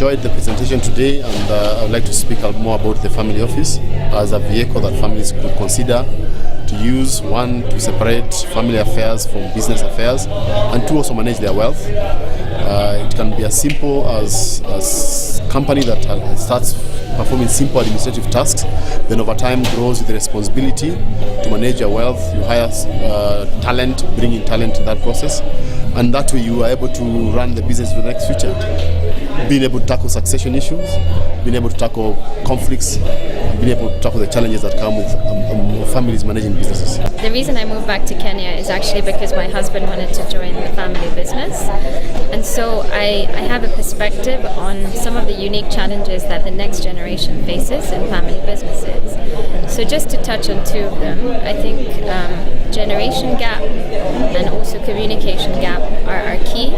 enjoyed the presentation today, and I would like to speak more about the family office as a vehicle that families could consider to use, one, to separate family affairs from business affairs, and two, also manage their wealth. It can be as simple as a company that starts performing simple administrative tasks, then over time grows with the responsibility to manage your wealth. You hire talent, bring in talent in that process, and that way you are able to run the business for the next future. Being able to tackle succession issues, being able to tackle conflicts, being able to tackle the challenges that come with families managing businesses. The reason I moved back to Kenya is actually because my husband wanted to join the family business. And so I have a perspective on some of the unique challenges that the next generation faces in family businesses. So just to touch on two of them, I think generation gap and also communication gap are key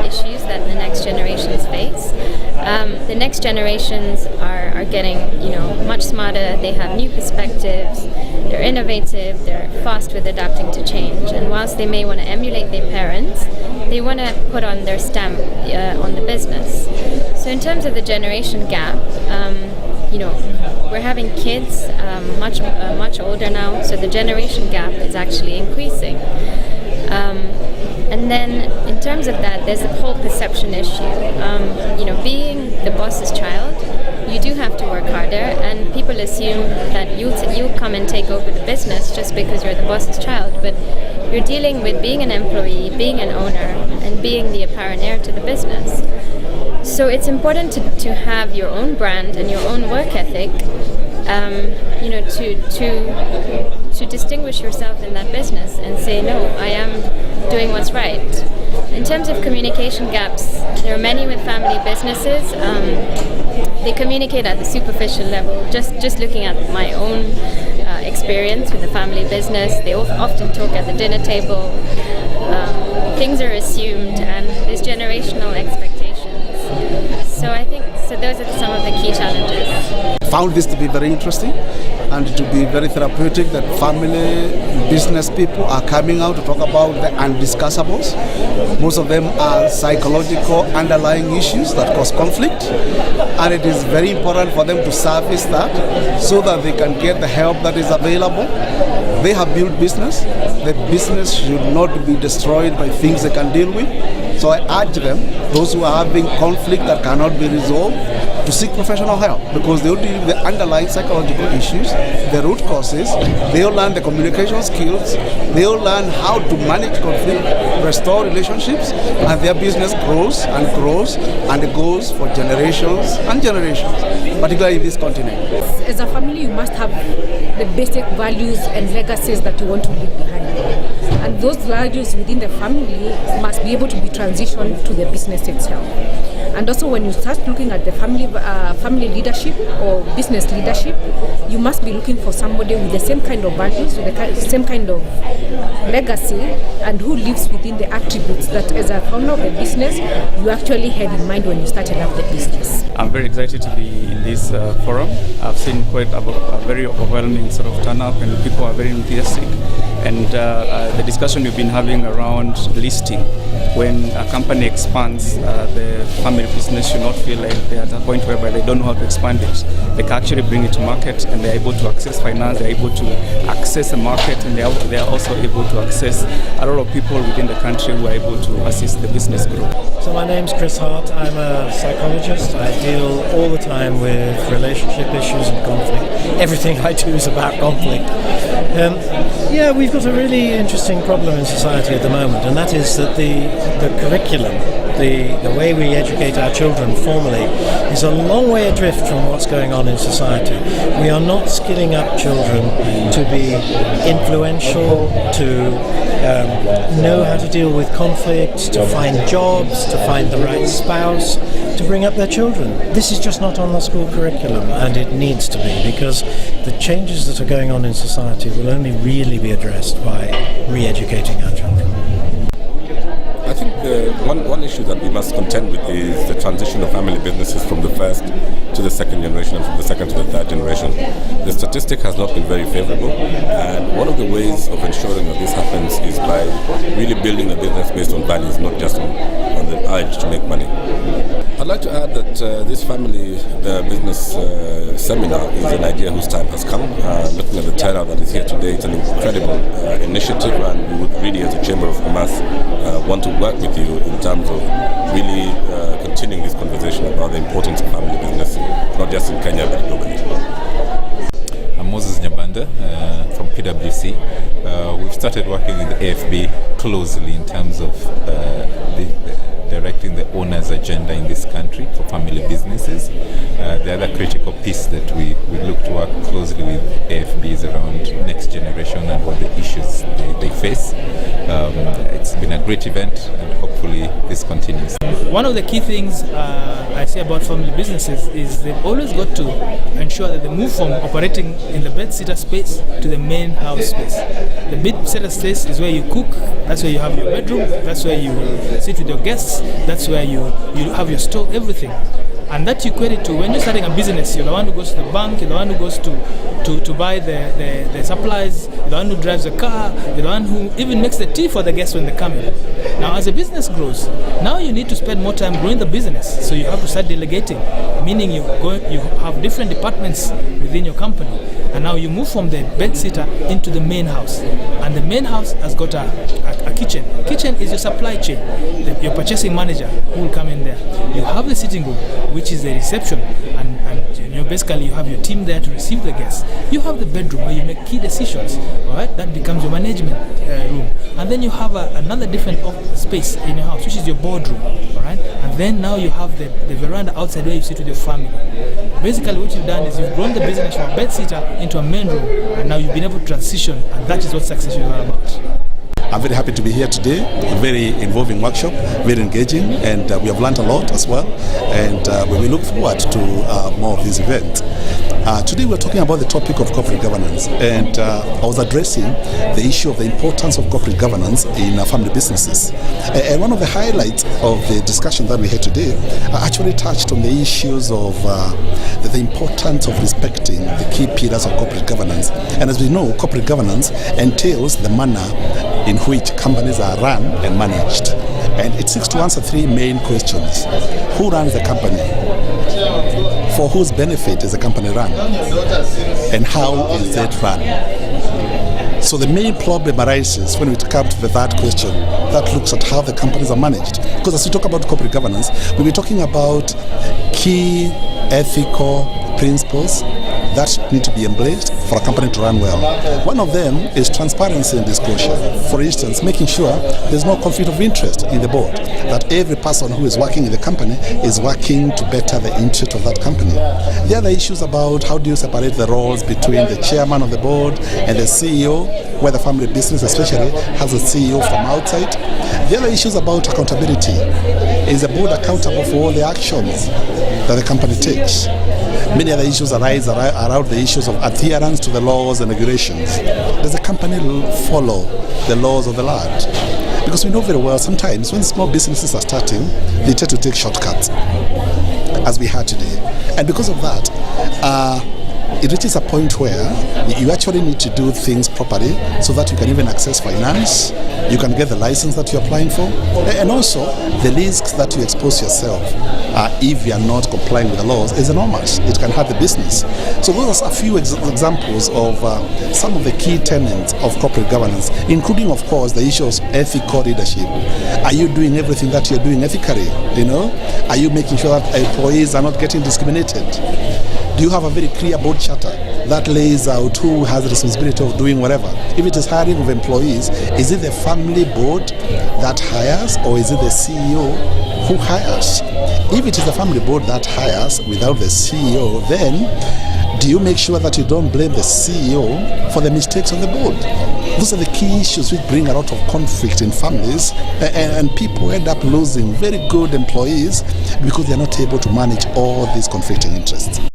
issues that the next generations face. The next generations are getting, much smarter. They have new perspectives. They're innovative. They're fast with adapting to change. And whilst they may want to emulate their parents, they want to put on their stamp on the business. So in terms of the generation gap, we're having kids much older now, so the generation gap is actually increasing. And then in terms of that, there's a whole perception issue. Being the boss's child, you do have to work harder, and people assume that you'll come and take over the business just because you're the boss's child. But you're dealing with being an employee, being an owner, and being the apparent heir to the business. So it's important to have your own brand and your own work ethic, to distinguish yourself in that business and say, no, I am doing what's right. In terms of communication gaps, there are many with family businesses. They communicate at the superficial level. Just looking at my own experience with the family business, they often talk at the dinner table. Things are assumed, and there's generational expectations. So I think those are some of the key challenges. Found this to be very interesting and to be very therapeutic that family business people are coming out to talk about the undiscussables. Most of them are psychological underlying issues that cause conflict, and it is very important for them to surface that so that they can get the help that is available. They have built business. The business should not be destroyed by things they can deal with. So I urge them, those who are having conflict that cannot be resolved, to seek professional help, because they will deal with the underlying psychological issues, the root causes. They will learn the communication skills. They will learn how to manage conflict, restore relationships, and their business grows and grows, and it goes for generations and generations, particularly in this continent. As a family, you must have the basic values and legacies that you want to leave behind. And those values within the family must be able to be transitioned to the business itself. And also when you start looking at the family leadership or business leadership, you must be looking for somebody with the same kind of values, with the same kind of legacy, and who lives within the attributes that as a founder of a business, you actually had in mind when you started up the business. I'm very excited to be in this forum. I've seen quite a very overwhelming sort of turn up, and people are very enthusiastic. And the discussion we've been having around listing, when a company expands, the family business should not feel like they're at a point whereby they don't know how to expand it. They can actually bring it to market, and they're able to access finance, they're able to access the market, and they are also able to access a lot of people within the country who are able to assist the business growth. So my name's Chris Hart. I'm a psychologist. I deal all the time with relationship issues and conflict. Everything I do is about conflict. We've got a really interesting problem in society at the moment, and that is that the curriculum, the way we educate our children formally, is a long way adrift from what's going on in society. We are not skilling up children to be influential, to know how to deal with conflict, to find jobs, to find the right spouse, to bring up their children. This is just not on the school curriculum, and it needs to be, because the changes that are going on in society will only really be addressed by re-educating our children. I think one issue that we must contend with is the transition of family businesses from the first to the second generation and from the second to the third generation. The statistic has not been very favorable, and one of the ways of ensuring that this happens is by really building a business based on values, not just on the urge to make money. I'd like to add that this family business seminar is an idea whose time has come. Looking at the turnout that is here today, it's an incredible initiative, and we would really, as a Chamber of Commerce, want to work with you in terms of really continuing this conversation about the importance of family business, not just in Kenya but globally. I'm Moses Nyabanda from PwC. We've started working with the AFBE closely in terms of directing the owner's agenda in this country for family businesses. The other critical piece that we look to work closely with AFBE is around next generation and what the issues they face. It's been a great event, and hopefully this continues. One of the key things I say about family businesses is they've always got to ensure that they move from operating in the bed-sitter space to the main house space. The bed-sitter space is where you cook, that's where you have your bedroom, that's where you sit with your guests, that's where you have your store, everything. And that you equate it to when you're starting a business, you're the one who goes to the bank, you're the one who goes to buy the supplies, you're the one who drives the car, you're the one who even makes the tea for the guests when they come in. Now as a business grows, now you need to spend more time growing the business, so you have to start delegating, meaning you have different departments within your company, and now you move from the bed sitter into the main house, and the main house has got a kitchen. Kitchen is your supply chain, your purchasing manager who will come in there. You have the sitting room, which is the reception, and basically you have your team there to receive the guests. You have the bedroom where you make key decisions, all right? That becomes your management room. And then you have another different space in your house, which is your boardroom, all right? And then now you have the veranda outside where you sit with your family. Basically what you've done is you've grown the business from a bed sitter into a main room, and now you've been able to transition, and that is what success is all about. I'm very happy to be here today. A very involving workshop, very engaging, and we have learned a lot as well. And we look forward to more of these events. Today we're talking about the topic of corporate governance, and I was addressing the issue of the importance of corporate governance in family businesses. And one of the highlights of the discussion that we had today actually touched on the issues of the importance of respecting the key pillars of corporate governance. And as we know, corporate governance entails the manner in which companies are run and managed. And it seeks to answer three main questions. Who runs the company? For whose benefit is the company run? And how is it run? So the main problem arises when we come to the third question that looks at how the companies are managed. Because as we talk about corporate governance, we'll be talking about key ethical principles that need to be embraced for a company to run well. One of them is transparency and disclosure. For instance, making sure there's no conflict of interest in the board, that every person who is working in the company is working to better the interest of that company. The other issues about how do you separate the roles between the chairman of the board and the CEO, where the family business especially has a CEO from outside. The other issues about accountability. Is the board accountable for all the actions that the company takes? Many other issues arise around the issues of adherence to the laws and regulations. Does the company follow the laws of the land? Because we know very well sometimes when small businesses are starting, they tend to take shortcuts, as we had today. And because of that, it reaches a point where you actually need to do things properly so that you can even access finance, you can get the license that you're applying for, and also the risks that you expose yourself if you are not complying with the laws is enormous. It can hurt the business. So those are a few examples of some of the key tenets of corporate governance, including, of course, the issue of ethical leadership. Are you doing everything that you're doing ethically? Are you making sure that employees are not getting discriminated? Do you have a very clear board charter that lays out who has the responsibility of doing whatever? If it is hiring of employees, is it the family board that hires, or is it the CEO who hires? If it is the family board that hires without the CEO, then do you make sure that you don't blame the CEO for the mistakes of the board? Those are the key issues which bring a lot of conflict in families, and people end up losing very good employees because they're not able to manage all these conflicting interests.